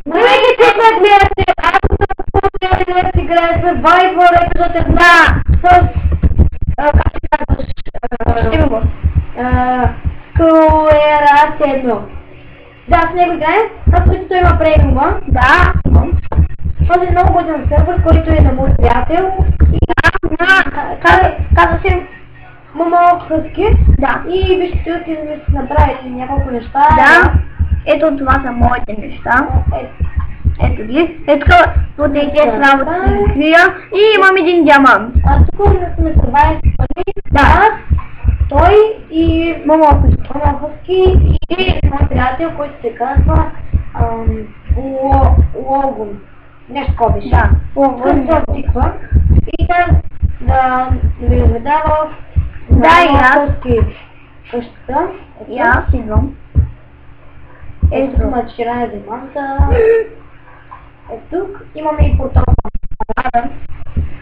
Здравейте, че ме гледате! Аз съм да си играя с Viber епизод 1 с... как се казваш? Клерасено. Да, с него играем. Аз който той има премиума. Да. Този е много годен сервер, който е на мой приятел. Казва се Момо Хъски. Да. И вижте, тук да си направите няколко неща. Да. Ето това са моите неща. Ето ги. Ето тук е с работа си изкрия. И имам един диамант. Тук сме survive пари. Да. Той и Момо Хъски и мой приятел, който се казва Логун. Нещо скобиш. Да. Логун. И да ви уведа в къщата. И аз идвам. Ето тук има 14 диаманта. Ето тук имаме и портал.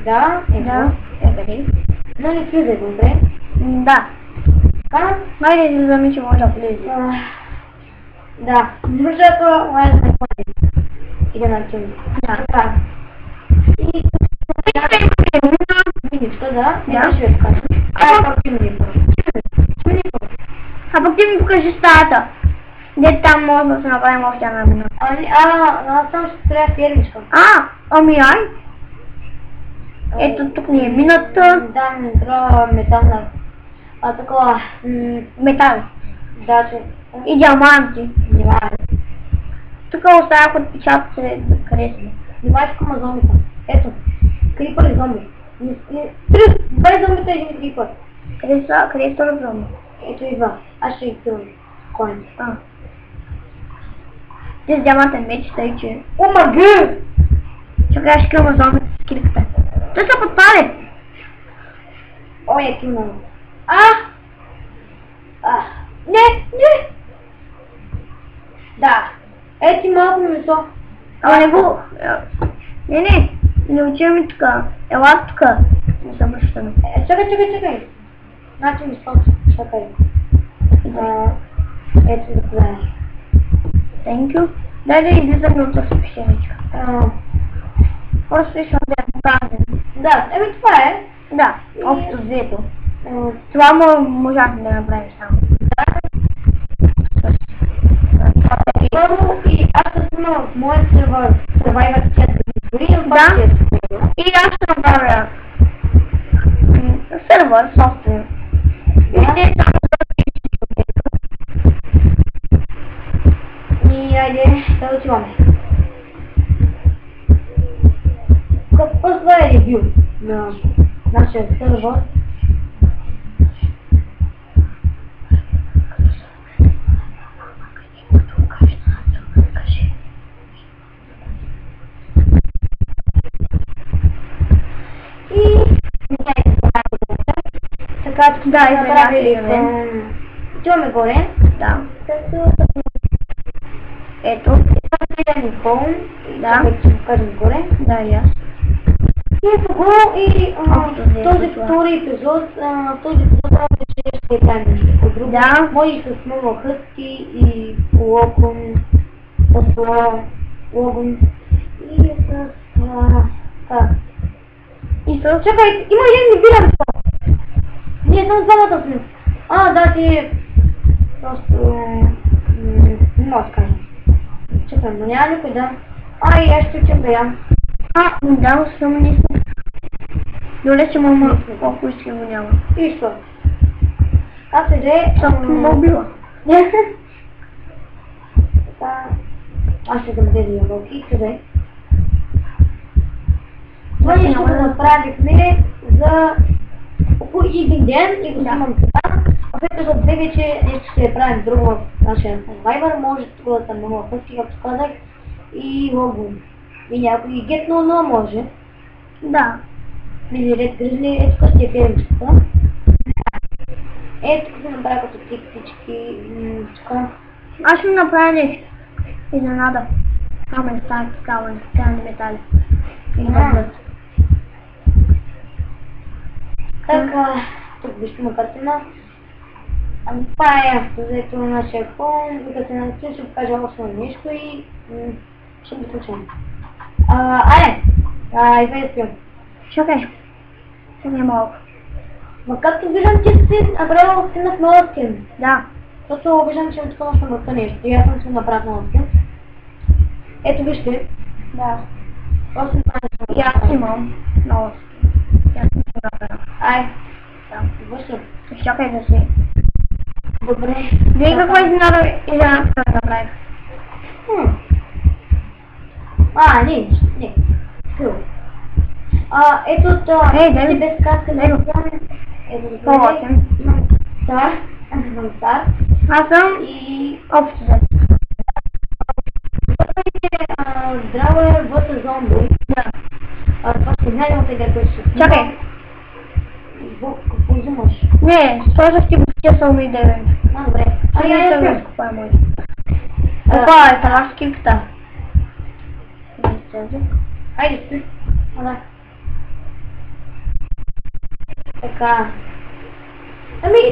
Да, ето. Но не влизай, добре? Да. Така? Хайде да замислим, може да влезе. Да. Защото може да не ходи. И да начиним. Така. И... Миничка, да. Не беше да покажа. Пак ти ми първо. А пък ти ми покажи стаята. Не там може да се направим още една минута. Аз само ще трябва фермичка. Ами ай. Ето тук ни е мината. Да, ми трябва метална. Такова... метал. Да, че... И диаманти. Тук оставях отпечатъци да харесва. Внимай, тук има зомбита. Ето. Крипър и зомби. Две зомбита и един крипър. Къде е втора зомби? Ето идва. Аз ще ги килвам. Коин. Тези диамантен меч, тъй че... Омага! Чакай, аз ще килвам зомбита с килката. Той се подпали! Ой, е килвам. Не! Да. Ети малко месо. Не го... Не учим тука. Ела тука. Не съм връщана. Чакай. Значи месото. Чакай. Ето да подаеш. Thank you. Дай да излизаме от този пещеричка. Просто искам да я покажем. Да, това е. Да, общо взето. Това можахме да направим само. И аз съм снимала в моят сервер Survivor Chat да избори и да. И аз ще направя сервер, собствен. И айде да отиваме. Какво е ревю на нашия сервер? Така, да, направили. Отиваме горе. Да. Ето. Това е пълн. Да. Ще покажем горе. Да, и аз. И ето го и този втори епизод, ще е тайна нещо друго. Да. Може с много хъски и локон, логон и с... И с... Чакай, има един небиран това. Ние само двамата сме. Да, ти... Просто... Не мога да кажа. Чакай, но няма никой да... И аз ще учим да ям. Да, само не сме. Доле, че мама колко иска го няма. И що? Аз седе... Само ме убила. Аз ще дам тези ябълки. Къде? Това нещо го направихме за около един ден и го снимам сега. В епизод 2 вече нещо ще правим друго в нашия Survivor. Може тук да съм много къси, както казах. И логон. И някой гетно, но може. Да. Или ред гризли, ето къщи е фермичката. Ето тук се направя като всички. Аз ще ми направя нещо. Изненада. Камен стаи, скален, скални метали. И бъдат. Така, тук вижте има картина. Това е автозето на нашия фон. Докато се ще покажа още нещо и Ще ги случим. Айде! Изведи спим. Чакай. Чакай малко. Ма както виждам, че си направил си на нова скин. Да. Просто виждам, че такова ще мъкта нещо. И аз съм си направил нова скин. Ето вижте. Да. Просто И аз имам нова скин. И аз съм си направил. Ай. Да. Върши. Чакай да си. Добре. Вие какво изненада направих? Не. Скил. Ето това. Дай ми. Без каска. Дай го. Ето По-8. Стар. Аз съм стар. Аз съм И общо за. здраво е в зомби. Да. Това ще знае от тега, който ще... Чакай. Какво взимаш? Не, сложах ти бутия са ми 9. Добре. Я Я купая мой. Това е това скипката. Айде си. Така.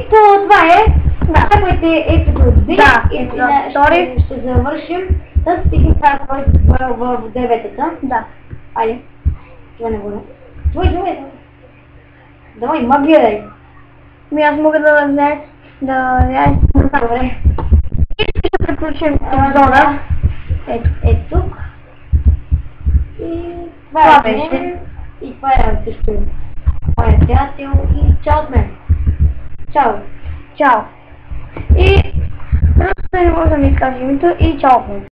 Това е. Чакайте епизод 2. Да, епизод 2. Ще завършим с техника, който в 9-та. Да. Айде. Това не бъде. Твой. Давай, магия дай. Аз мога да взех. Добре. И ще приключим епизода. Ето тук. И Това беше. И това е също моя приятел и чао от мен. Чао. И просто не може да ми кажа името и чао от мен.